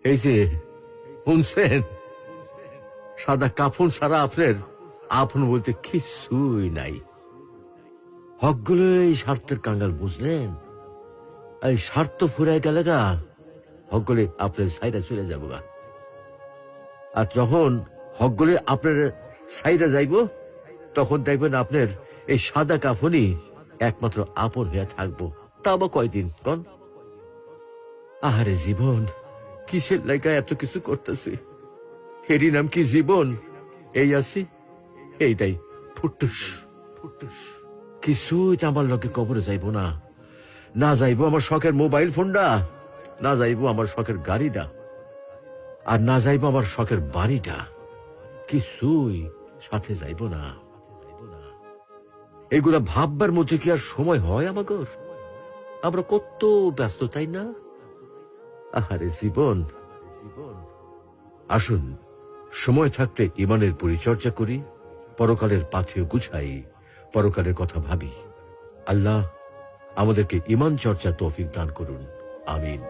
এই যে শুনছেন, সাদা কাফন ছাড়া আপনার আপন বলতে কিছুই নাই। হকগুলো এই স্বার্থের কাঙ্গাল, বুঝলেন? এই স্বার্থ ফুরাই গেলে গা হকগুলি আপনার সাইডে চলে যাবো গা। আর যখন হকগুলি আপনার সাইডে যাইব, তখন দেখবেন আপনার এই সাদা কাফনই একমাত্র আপন হয়ে থাকবো। তা বা কয়দিন কন? আহারে জীবন, কিসের লাইগা এত কিছু করতেছি? এরই নাম কি জীবন? এই আছি, এইটাই ফুটুস ফুটুস। কিছুই তো আমার লোকে কবরে যাইব না। না যাইব আমার শখের মোবাইল ফোনটা, না যাইব আমার শখের গাড়িটা, আর না যাইব আমার শখের বাড়িটা। কিছুই সাথে যাইব না। এগুলা ভাববার মধ্যে কি আর সময় হয় আমাগর? আমরা কত ব্যস্ত, তাই না? আহারে জীবন জীবন। আসুন সময় থাকতে ইমানের পরিচর্যা করি, পরকালের পাথেয় গুছাই, পরকালের কথা ভাবি। আল্লাহ আমাদেরকে ইমান চর্চা তৌফিক দান করুন। আমিন।